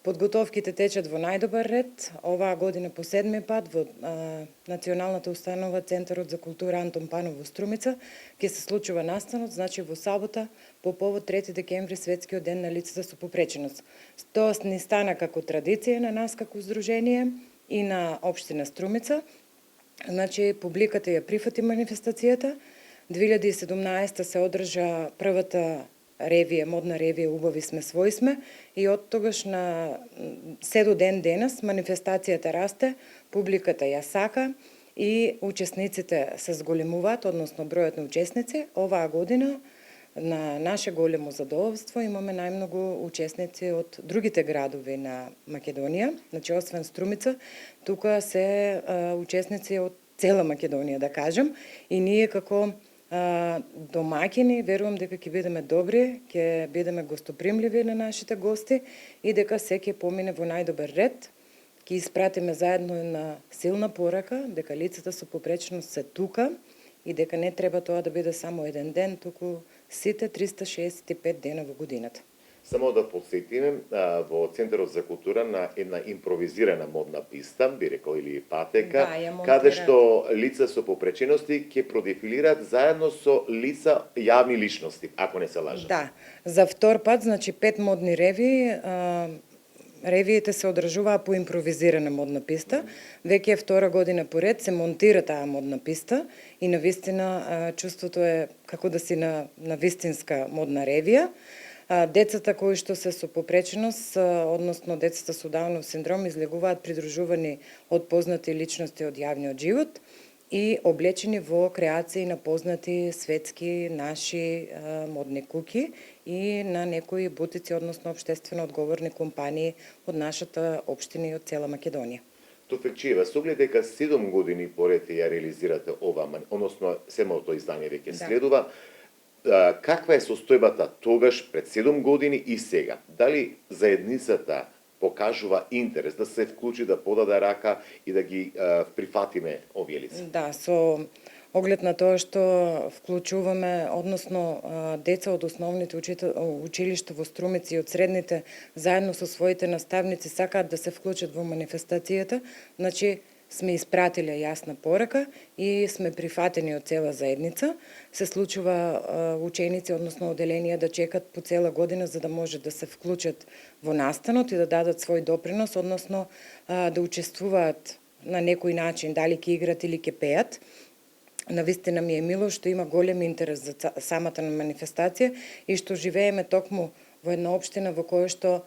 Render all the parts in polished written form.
Подготовките течат во најдобар ред. Оваа година по 7 пат во Националната установа Центарот за култура Антон Панов во Струмица ќе се случува настанот, значи во сабота по повод 3 декември Светскиот ден на лицата со попреченост. Тоа ни стана како традиција на нас како здружение и на општина Струмица. Значи публиката ја прифати манифестацијата. 2017 се одржа првата ревија, модна ревија "Убави сме, свои сме", и од тогаш на се до ден денес манифестацијата расте, публиката ја сака и учесниците се зголемуваат, односно бројот на учесници. Оваа година на наше големо задоволство имаме најмногу учесници од другите градови на Македонија, значи освен Струмица, тука се учесници од цела Македонија, да кажем, и ние како домаќини верувам дека ќе бидеме добри, ќе бидеме гостопримливи на нашите гости и дека се ќе помине во најдобар ред. Ќе испратиме заедно една силна порака дека лицата со попреченост се тука и дека не треба тоа да биде само еден ден, туку сите 365 дена во годината. Само да подсетиме, во Центарот за култура на една импровизирана модна писта, би рекол, или патека, каде што лица со попречености ќе продефилираат заедно со лица јавни личности, ако не се лажам. Да, за втор пат, значи 5 модни ревии, ревиите се одржуваа по импровизирана модна писта. Веќе е втора година поред се монтира таа модна писта и навистина чувството е како да си на вистинска модна ревија. Децата кои што се со попреченост, односно децата со Даунов синдром, излегуваат придружувани од познати личности од јавниот живот и облечени во креации на познати светски наши модни куки и на некои бутици, односно обштествено одговорни компании од нашата општина и од цела Македонија. Тофекчиева, со оглед дека 7 години поред ја реализирате ова, односно седмото издание веќе следува, каква е состојбата тогаш пред 7 години и сега? Дали заедницата покажува интерес да се вклучи, да подаде рака и да ги прифатиме овие лица? Да, со оглед на тоа што вклучуваме, односно деца од основните училишта во Струмица и од средните, заедно со своите наставници сакаат да се вклучат во манифестацијата, значи сме испратиле јасна порака и сме прифатени од цела заедница. Се случува ученици, односно оделенија, да чекат по цела година за да може да се вклучат во настанот и да дадат свој допринос, односно да учествуваат на некој начин, дали ќе играт или ќе пеат. Навистина ми е мило што има голем интерес за самата манифестација и што живееме токму во една општина во која што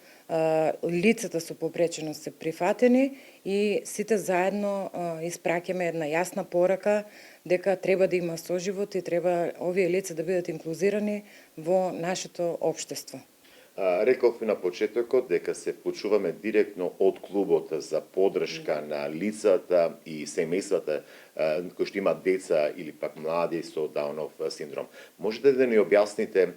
лицата со попреченост се прифатени и сите заедно испраќаме една јасна порака дека треба да има соживот и треба овие лица да бидат инклузирани во нашето општество. Реков на почетокот дека се вклучуваме директно од клубот за поддршка на лицата и семејствата кои што имаат деца или пак млади со Даунов синдром. Можете да ни објасните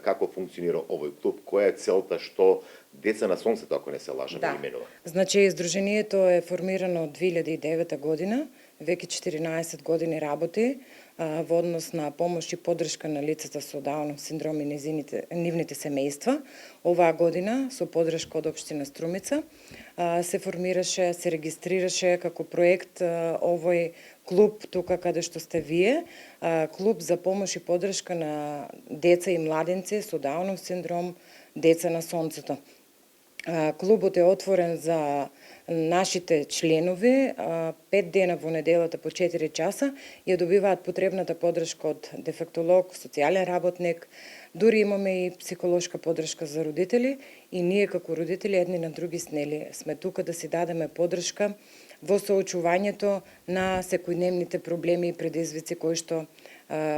како функционира овој клуб, која е целта, што Деца на сонцето, ако не се лажам, именува? Значи, Сдруженијето е формирано од 2009 година, веќе 14 години работи во однос на помош и поддршка на лицата со Даунов синдром и нивните семејства. Оваа година, со поддршка од општина Струмица, се формираше, се регистрираше како проект овој клуб тука каде што сте вие, клуб за помош и поддршка на деца и младенци со Даунов синдром, деца на сонцето. Клубот е отворен за нашите членови 5 дена во неделата по 4 часа, ја добиваат потребната поддршка од дефектолог, социјален работник, дури имаме и психолошка поддршка за родители и ние како родители едни на други снели сме тука да си дадеме поддршка во соочувањето на секојдневните проблеми и предизвици кои што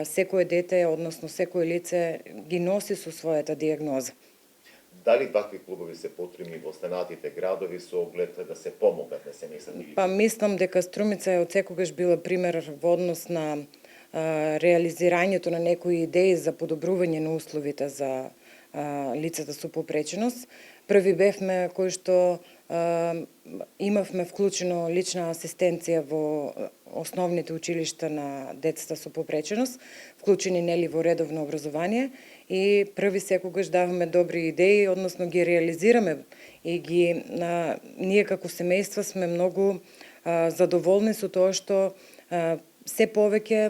секое дете, односно секое лице ги носи со својата дијагноза. Дали вакви клубови се потребни во останатите градови со оглед да се помогат на семејствата? Па мислам дека Струмица е од секогаш била пример во однос на реализирањето на некои идеи за подобрување на условите за лицата со попреченост. Први бевме кои што имавме вклучено лична асистенција во основните училишта на децата со попреченост, вклучени нели во редовно образование и први секогаш даваме добри идеи, односно ги реализираме и ние како семејства сме многу задоволни со тоа што се повеќе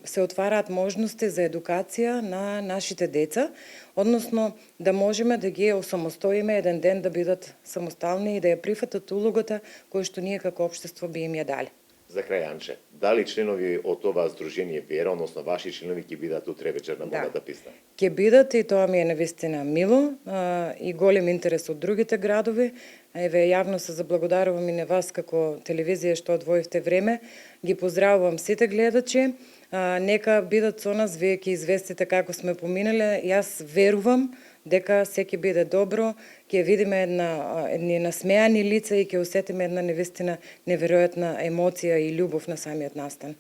се отвараат можности за едукација на нашите деца, односно да можеме да ги осамостоиме еден ден да бидат самостални и да ја прифатат улогата која што ние како општество би им ја дали. За крај, Анче, дали членови од ова здружение Вера, односно ваши членови, ќе бидат утре вечер на Богата писта? Ќе бидат и тоа ми е навистина мило и голем интерес од другите градови. Еве, јавно се заблагодарувам и на вас како телевизија што одвоивте време. Ги поздравувам сите гледачи. Нека бидат со нас, вие ќе известите како сме поминале. Јас верувам дека се ќе биде добро, ќе видиме едни насмеани лица и ќе усетиме една навистина неверојатна емоција и љубов на самиот настан.